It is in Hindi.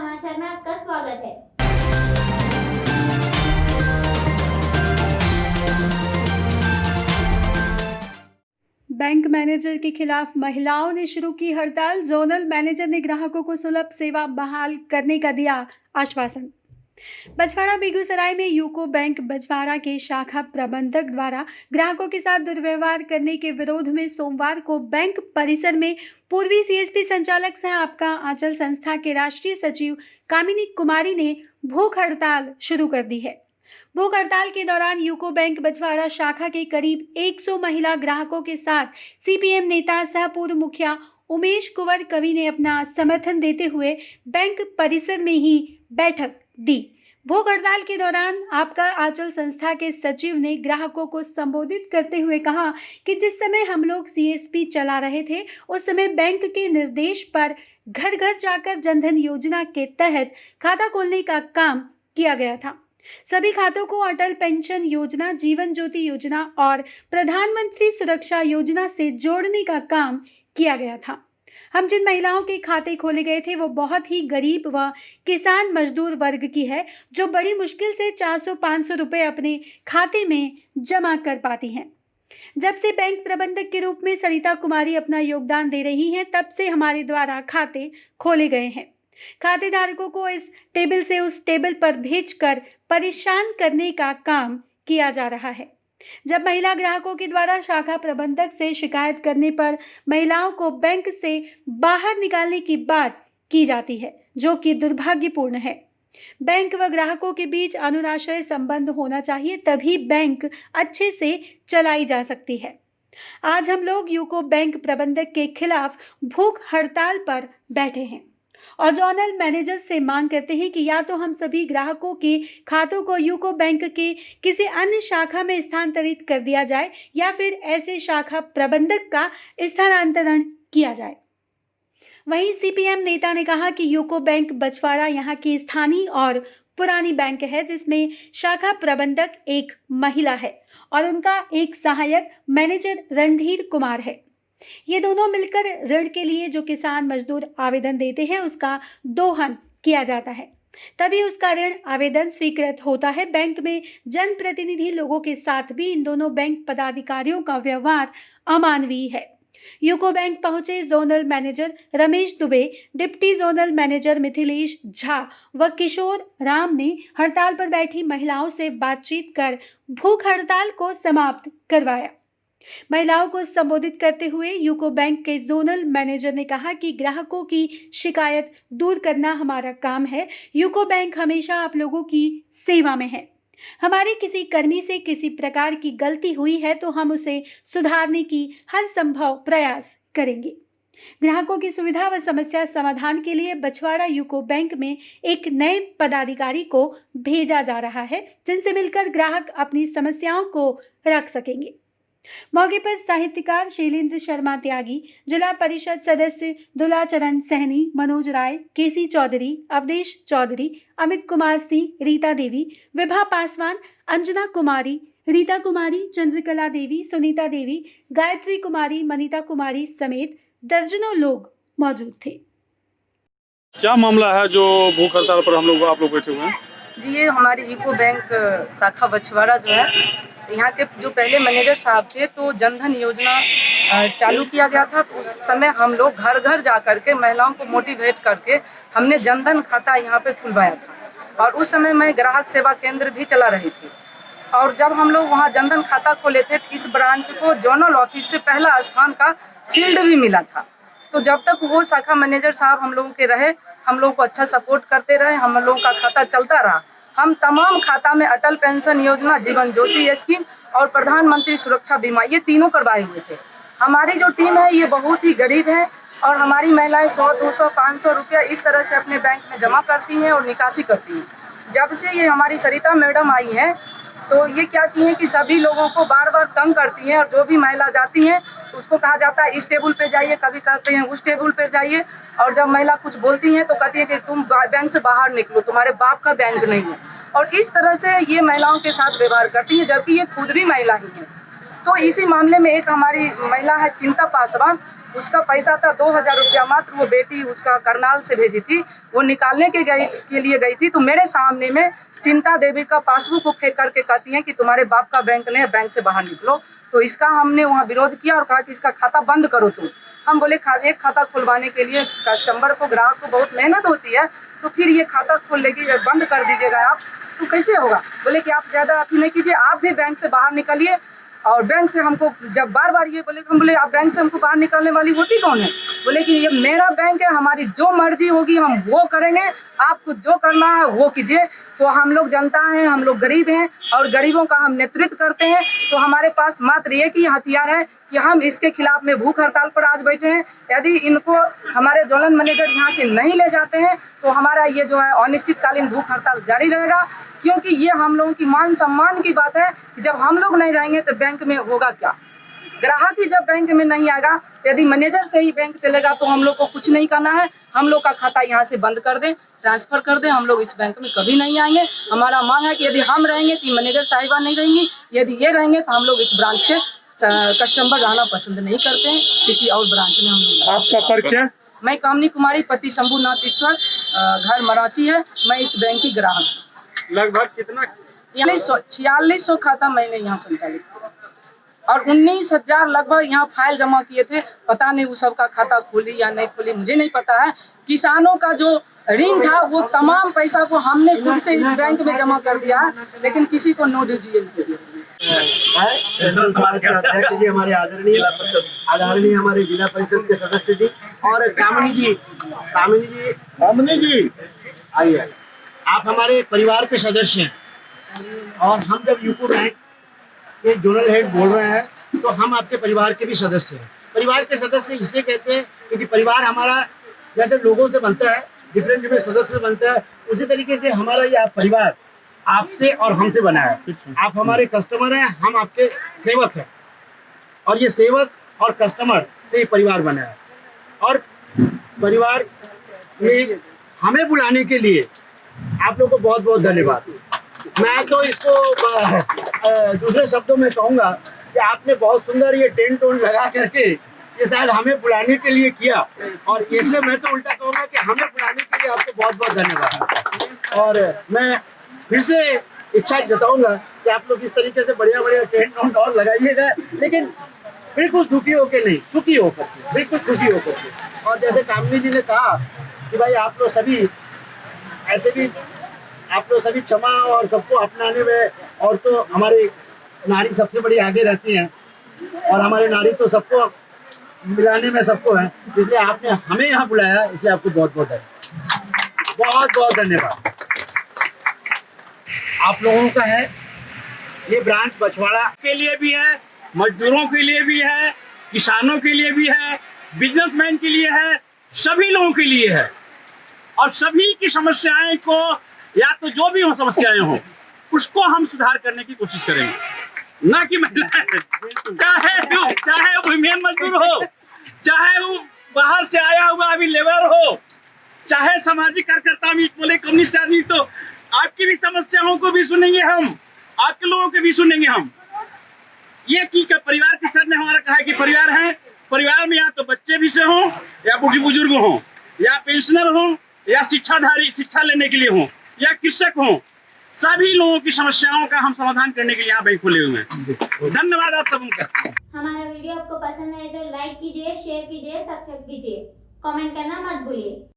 समाचार में आपका स्वागत है। बैंक मैनेजर के खिलाफ महिलाओं ने शुरू की हड़ताल। जोनल मैनेजर ने ग्राहकों को सुलभ सेवा बहाल करने का दिया आश्वासन। बछवाड़ा बेगूसराय में यूको बैंक बछवाड़ा के शाखा प्रबंधक द्वारा ग्राहकों के साथ दुर्व्यवहार करने के विरोध में सोमवार को बैंक परिसर में पूर्वी सीएसपी संचालक सह आपका आंचल संस्था के राष्ट्रीय सचिव कामिनी कुमारी ने भूख हड़ताल शुरू कर दी है। भूख हड़ताल के दौरान यूको बैंक बछवाड़ा शाखा के करीब 100 महिला ग्राहकों के साथ सीपीएम नेता सह पूर्व मुखिया उमेश कुंवर कवि ने अपना समर्थन देते हुए बैंक परिसर में ही बैठक दी। भूख हड़ताल के दौरान आपका आंचल संस्था के सचिव ने ग्राहकों को संबोधित करते हुए कहा कि जिस समय हम लोग सीएसपी चला रहे थे उस समय बैंक के निर्देश पर घर घर जाकर जनधन योजना के तहत खाता खोलने का काम किया गया था। सभी खातों को अटल पेंशन योजना, जीवन ज्योति योजना और प्रधानमंत्री सुरक्षा योजना से जोड़ने का काम किया गया था। हम जिन महिलाओं के खाते खोले गए थे वो बहुत ही गरीब व किसान मजदूर वर्ग की है, जो बड़ी मुश्किल से 400-500 रुपए अपने खाते में जमा कर पाती हैं। जब से बैंक प्रबंधक के रूप में सरिता कुमारी अपना योगदान दे रही हैं, तब से हमारे द्वारा खाते खोले गए हैं। खाते धारकों को इस टेबल से उस टेबल पर भेजकर परेशान करने का काम किया जा रहा है। जब महिला ग्राहकों के द्वारा शाखा प्रबंधक से शिकायत करने पर महिलाओं को बैंक से बाहर निकालने की बात की जाती है, जो कि दुर्भाग्यपूर्ण है। बैंक व ग्राहकों के बीच अनुराश्रय संबंध होना चाहिए, तभी बैंक अच्छे से चलाई जा सकती है। आज हम लोग यूको बैंक प्रबंधक के खिलाफ भूख हड़ताल पर बैठे हैं और जोनल मैनेजर से मांग करते हैं कि या तो हम सभी ग्राहकों के खातों को यूको बैंक के किसी अन्य शाखा में स्थानांतरित कर दिया जाए या फिर ऐसे शाखा प्रबंधक का स्थानांतरण किया जाए। वहीं सीपीएम नेता ने कहा कि यूको बैंक बछवाड़ा यहाँ की स्थानीय और पुरानी बैंक है, जिसमें शाखा प्रबंधक एक महिला है और उनका एक सहायक मैनेजर रणधीर कुमार है। ये दोनों मिलकर ऋण के लिए जो किसान मजदूर आवेदन देते हैं उसका दोहन किया जाता है, तभी उसका ऋण आवेदन स्वीकृत होता है। बैंक में जनप्रतिनिधि लोगों के साथ भी इन दोनों बैंक पदाधिकारियों का व्यवहार अमानवीय है। यूको बैंक पहुंचे zonal manager Ramesh Dubey, deputy zonal manager Mithilesh Jha व किशोर राम ने हड़ताल पर बैठी महिलाओं से बातचीत कर भूख हड़ताल को समाप्त करवाया। महिलाओं को संबोधित करते हुए यूको बैंक के जोनल मैनेजर ने कहा कि ग्राहकों की शिकायत दूर करना हमारा काम है। यूको बैंक हमेशा आप लोगों की सेवा में है। हमारे किसी कर्मी से किसी प्रकार की गलती हुई है तो हम उसे सुधारने की हर संभव प्रयास करेंगे। ग्राहकों की सुविधा व समस्या समाधान के लिए बछवाड़ा यूको बैंक में एक नए पदाधिकारी को भेजा जा रहा है, जिनसे मिलकर ग्राहक अपनी समस्याओं को रख सकेंगे। मौके पर साहित्यकार शैलेंद्र शर्मा त्यागी, जिला परिषद सदस्य दुलाचरण सहनी, मनोज राय, केसी चौधरी, अवधेश चौधरी, अमित कुमार सिंह, रीता देवी, विभा पासवान, अंजना कुमारी, रीता कुमारी, चंद्रकला देवी, सुनीता देवी, गायत्री कुमारी, मनीता कुमारी समेत दर्जनों लोग मौजूद थे। क्या मामला है जो भूख हड़ताल पर आप लोग बैठे हुए हैं? जी, ये हमारे यूको बैंक शाखा बछवाड़ा जो है, यहाँ के जो पहले मैनेजर साहब थे तो जनधन योजना चालू किया गया था। तो उस समय हम लोग घर घर जा करके महिलाओं को मोटिवेट करके हमने जनधन खाता यहाँ पे खुलवाया था और उस समय मैं ग्राहक सेवा केंद्र भी चला रही थी। और जब हम लोग वहाँ जनधन खाता खोले थे, इस ब्रांच को जोनल ऑफिस से पहला स्थान का शील्ड भी मिला था। तो जब तक वो शाखा मैनेजर साहब हम लोगों के रहे, हम लोग को अच्छा सपोर्ट करते रहे, हम लोगों का खाता चलता रहा। हम तमाम खाता में अटल पेंशन योजना, जीवन ज्योति स्कीम और प्रधानमंत्री सुरक्षा बीमा ये तीनों करवाए हुए थे। हमारी जो टीम है ये बहुत ही गरीब है और हमारी महिलाएं 100, 200, 500 रुपया इस तरह से अपने बैंक में जमा करती हैं और निकासी करती हैं। जब से ये हमारी सरिता मैडम आई हैं तो ये क्या की हैं कि सभी लोगों को बार बार तंग करती हैं और जो भी महिला जाती हैं तो उसको कहा जाता है इस टेबल पे जाइए, कभी कहते हैं उस टेबल पे जाइए। और जब महिला कुछ बोलती हैं तो कहती है कि तुम बैंक से बाहर निकलो, तुम्हारे बाप का बैंक नहीं है। और इस तरह से ये महिलाओं के साथ व्यवहार करती हैं, जबकि ये खुद भी महिला ही है। तो इसी मामले में एक हमारी महिला है चिंता पासवान, उसका पैसा था 2000 रुपया मात्र। वो बेटी उसका करनाल से भेजी थी, वो निकालने के लिए गई थी, तो मेरे सामने में चिंता देवी का पासबुक को फेंक करके कहती हैं कि तुम्हारे बाप का बैंक नहीं है, बैंक से बाहर निकलो। तो इसका हमने वहाँ विरोध किया और कहा कि इसका खाता बंद करो तुम। हम बोले एक खाता खुलवाने के लिए कस्टमर को, ग्राहक को बहुत मेहनत होती है, तो फिर ये खाता खोल लेगी, बंद कर दीजिएगा आप, तो कैसे होगा। बोले कि आप ज़्यादा अति नहीं कीजिए, आप भी बैंक से बाहर निकलिए। और बैंक से हमको जब बार बार ये बोले, हम बोले आप बैंक से हमको बाहर निकालने वाली होती कौन है। बोले कि ये मेरा बैंक है, हमारी जो मर्जी होगी हम वो करेंगे, आपको जो करना है वो कीजिए। तो हम लोग जनता हैं, हम लोग गरीब हैं और गरीबों का हम नेतृत्व करते हैं, तो हमारे पास मात्र एक ही हथियार है कि हम इसके खिलाफ में भूख हड़ताल पर आज बैठे हैं। यदि इनको हमारे जोनल मैनेजर यहाँ से नहीं ले जाते हैं तो हमारा ये जो है अनिश्चितकालीन भूख हड़ताल जारी रहेगा, क्योंकि ये हम लोगों की मान सम्मान की बात है कि जब हम लोग नहीं रहेंगे तो बैंक में होगा क्या। ग्राहक ही जब बैंक में नहीं आएगा, यदि मैनेजर से ही बैंक चलेगा तो हम लोग को कुछ नहीं करना है। हम लोग का खाता यहाँ से बंद कर दें, ट्रांसफ़र कर दें, हम लोग इस बैंक में कभी नहीं आएंगे। हमारा मांग है कि यदि हम रहेंगे तो मैनेजर साहिबा नहीं रहेंगी, यदि ये रहेंगे तो हम लोग इस ब्रांच के कस्टमर रहना पसंद नहीं करते हैं, किसी और ब्रांच में हम लोग। आपका परिचय? मैं कामनी कुमारी, पति शंभुनाथ ईश्वर, घर मराची है। मैं इस बैंक की ग्राहक हूँ। लगभग कितना? 4600 खाता मैंने यहाँ संचालित किया और 19,000 लगभग यहाँ फाइल जमा किए थे। पता नहीं वो सबका खाता खुली या नहीं खुली, मुझे नहीं पता है। किसानों का जो ऋण था वो तमाम पैसा को हमने खुद से इस बैंक में जमा कर दिया, लेकिन किसी को नो ड्यूटी नहीं दिया। अध्यक्ष जी हमारे आदरणीय हमारे जिला परिषद के सदस्य जी और कामिनी जी आइए, आप हमारे परिवार के सदस्य हैं और हम जब यूको बैंक के जोनल हेड बोल रहे हैं तो हम आपके परिवार के भी सदस्य हैं। परिवार के सदस्य इसलिए कहते हैं क्योंकि परिवार हमारा जैसे लोगों से बनता है, डिफरेंट सदस्य बनता है, उसी तरीके से हमारा ये परिवार आपसे और हमसे बना है। आप हमारे कस्टमर हैं, हम आपके सेवक हैं और ये सेवक और कस्टमर से ये परिवार बना है। और परिवार में हमें बुलाने के लिए आप लोग को बहुत बहुत धन्यवाद। मैं तो इसको दूसरे शब्दों में कहूँगा कि आपने बहुत सुंदर ये टेंट वेंट लगा करके ये शायद हमें बुलाने के लिए किया, और इसलिए मैं तो उल्टा कहूँगा कि हमें बुलाने के लिए आपको बहुत बहुत धन्यवाद। और मैं फिर से इच्छा जताऊंगा कि आप लोग इस तरीके से बढ़िया बढ़िया टेंट वेंट और लगाइएगा, लेकिन बिल्कुल दुखी होकर नहीं, सुखी होकर, बिल्कुल खुशी होकर के। और जैसे कामनी जी ने कहा कि भाई आप लोग सभी ऐसे भी क्षमा और सबको अपनाने में, और तो हमारे नारी सबसे बड़ी आगे रहती हैं और हमारे नारी तो सबको मिलाने में सबको है, इसलिए आपने हमें यहाँ बुलाया, इसलिए आपको बहुत बहुत धन्यवाद। आप लोगों का है ये ब्रांच बछवाड़ा के लिए भी है, मजदूरों के लिए भी है, किसानों के लिए भी है, बिजनेसमैन के लिए है, सभी लोगों के लिए है। और सभी की समस्याएं को, या तो जो भी हो समस्याएं हो, उसको हम सुधार करने की कोशिश करेंगे, ना कि महिलाएं, चाहे वो मेन मजदूर हो, चाहे वो बाहर से आया हुआ अभी लेबर हो, चाहे सामाजिक कार्यकर्ता भी बोले, कम्युनिस्ट आदमी, तो आपकी भी समस्याओं को भी सुनेंगे हम, आपके लोगों के भी सुनेंगे हम। ये की परिवार के सर ने हमारा कहा कि परिवार है, परिवार में या तो बच्चे भी से हों, या बूढ़े बुजुर्ग हों, या पेंशनर हों, या शिक्षाधारी शिक्षा लेने के लिए हों, या कृषक हों, सभी लोगों की समस्याओं का हम समाधान करने के लिए यहाँ बैंक खुले हुए हैं। धन्यवाद आप सबों का। हमारा वीडियो आपको पसंद आए तो लाइक कीजिए, शेयर कीजिए, सब्सक्राइब कीजिए, कमेंट करना मत भूलिए।